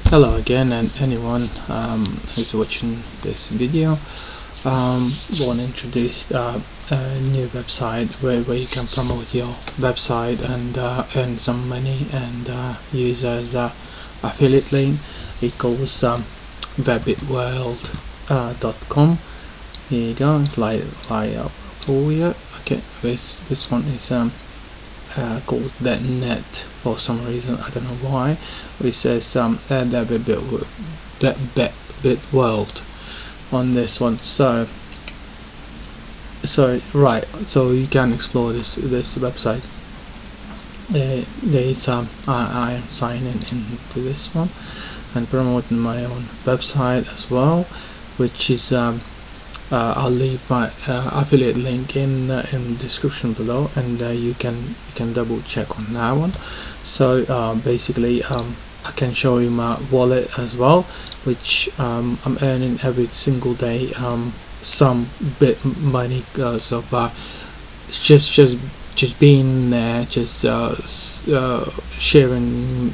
Hello again, and anyone who's watching this video. Want to introduce a new website where you can promote your website and earn some money and use as a affiliate link. It calls webitworld.com. Here you go. It's like for you. Okay, this one is called that net for some reason. I don't know why. It says that bit world on this one. So right, so you can explore this website. I am signing into this one and promoting my own website as well, which is I'll leave my affiliate link in the description below, and you can double check on that one. So basically I can show you my wallet as well, which I'm earning every single day some bit money because of just being there, just sharing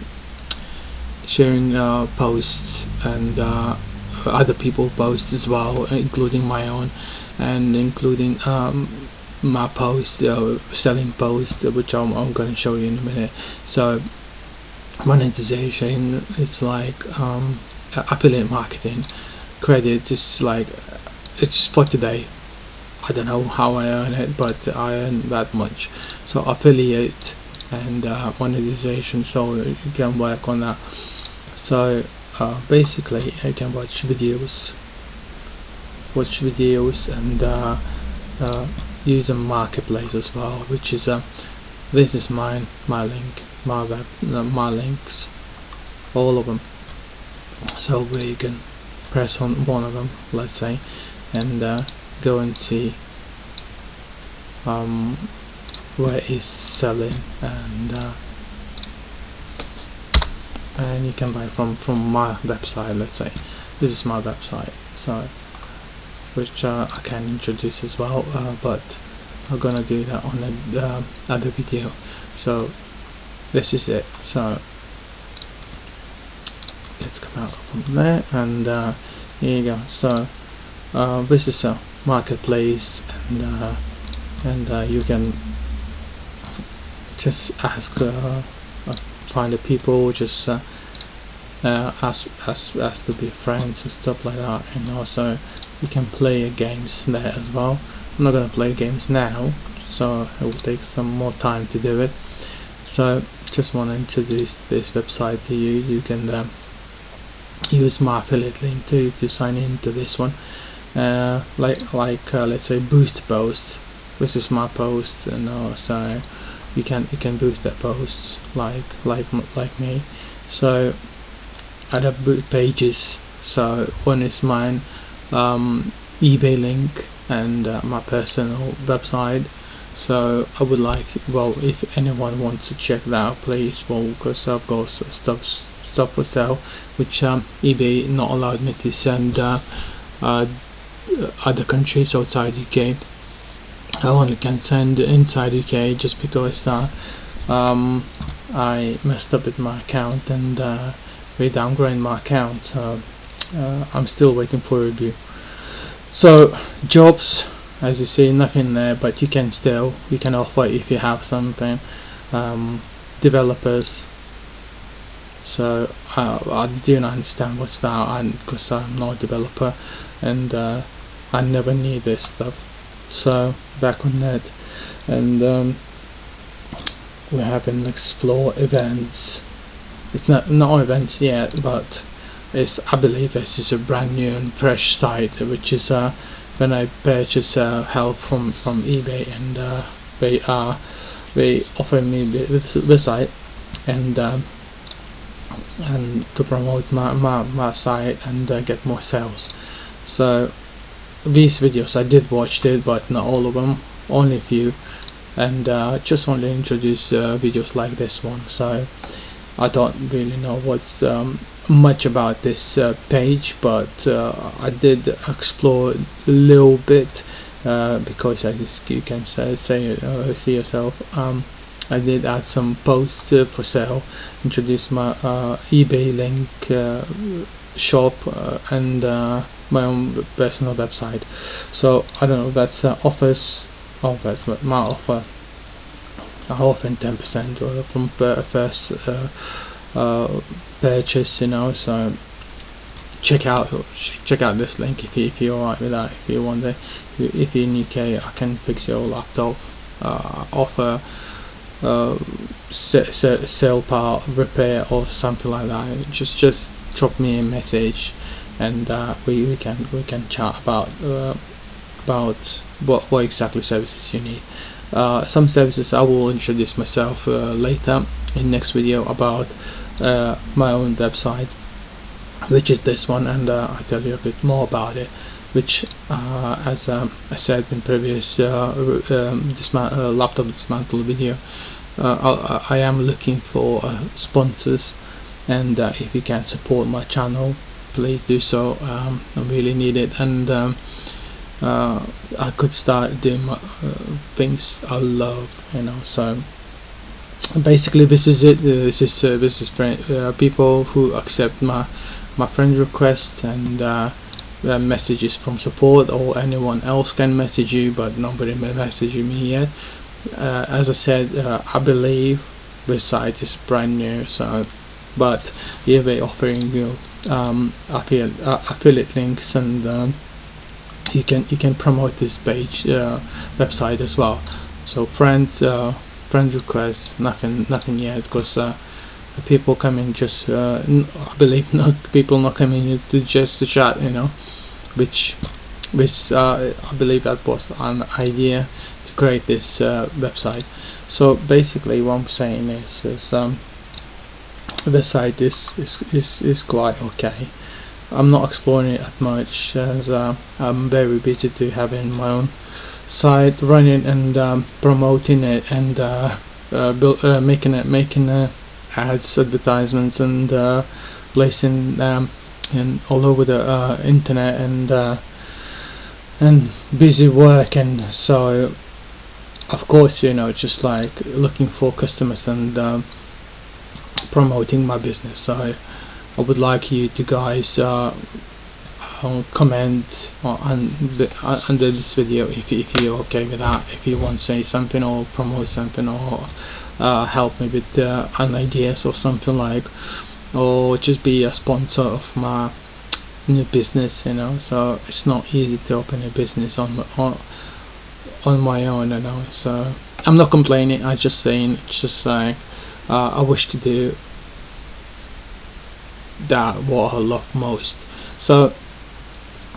posts and other people posts as well, including my own, and including my post, selling posts, which I'm going to show you in a minute. So monetization, it's like affiliate marketing. Credit is like, it's for today. I don't know how I earn it, but I earn that much. So affiliate and monetization, so you can work on that. So basically I can watch videos and use a marketplace as well, which is this is my link, my links, all of them. So where you can press on one of them, let's say, and go and see where it's selling, and you can buy from my website. Let's say this is my website, so which I can introduce as well, but I'm gonna do that on the other video. So this is it. So let's come out from there, and here you go. So this is a marketplace, and you can just ask find the people, just ask to be friends and stuff like that, and also you can play games there as well. I'm not going to play games now, so it will take some more time to do it. So just want to introduce this website to you. You can use my affiliate link to sign into this one, let's say boost posts. This is my post, and so you can boost that post like me. So I have boot pages. So one is mine, eBay link, and my personal website. So I would like, well, if anyone wants to check that out, please, well, because I've got stuff for sale, which eBay not allowed me to send other countries outside UK. I only can send inside UK, just because I messed up with my account and they downgraded my account. So I'm still waiting for a review. So jobs, as you see, nothing there, but you can offer if you have something. Developers. So I do not understand what's that, because I'm not a developer, and I never need this stuff. So back on that, and we have an explore events. It's not events yet, but I believe this is a brand new and fresh site, which is when I purchase help from eBay, and they offer me the site and to promote my site and get more sales. So these videos I did watch it, but not all of them, only a few, and just want to introduce videos like this one. So I don't really know what's much about this page, but I did explore a little bit, because as you can see yourself, I did add some posts for sale, introduce my eBay link, shop, and my own personal website. So I don't know, that's offers. Oh, that's my offer. I'm offering 10% from first purchase, you know. So check out this link if you're alright with that. If you want it, if you're in UK, I can fix your laptop. Offer sale part repair or something like that. Just drop me a message, and we can chat about what exactly services you need. Some services I will introduce myself later in next video about my own website, which is this one, and I'll tell you a bit more about it, which as I said in previous laptop dismantle video, I am looking for sponsors, and if you can support my channel, please do so. I really need it, and I could start doing my, things I love, you know. So basically this is it. This is people who accept my friend request, and messages from support, or anyone else can message you, but nobody messaged me yet. As I said, I believe this site is brand new, so but here they're offering you affiliate links, and you can promote this page, website as well. So friend request, nothing yet, because people coming just I believe not people not coming in to just to chat, you know, which I believe that was an idea to create this website. So basically what I'm saying is the site is quite okay. I'm not exploring it as much, as I'm very busy to having my own site running and promoting it, and making ads, advertisements, and placing in all over the internet, and busy work. And so of course, you know, just like looking for customers and promoting my business. So I would like you to guys comment under this video if you're okay with that. If you want to say something or promote something, or help me with an ideas or something like, or just be a sponsor of my new business, you know. So it's not easy to open a business on my own, you know. So I'm not complaining, I'm just saying, it's just like I wish to do that what I love most. So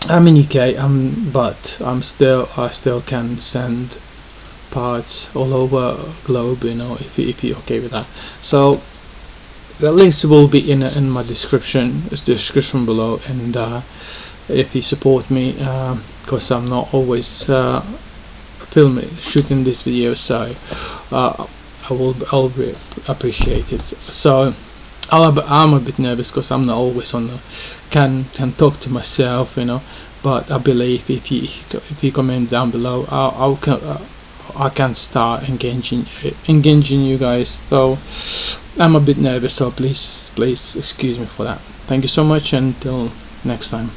I'm in UK, but I still can send parts all over globe, you know, if you're okay with that. So the links will be in my description below, and if you support me, because I'm not always shooting this video, so I'll be appreciate it. So I'm a bit nervous because I'm not always on the can talk to myself, you know, but I believe if you comment down below, I can start engaging you guys. So I'm a bit nervous, so please excuse me for that. Thank you so much, until next time.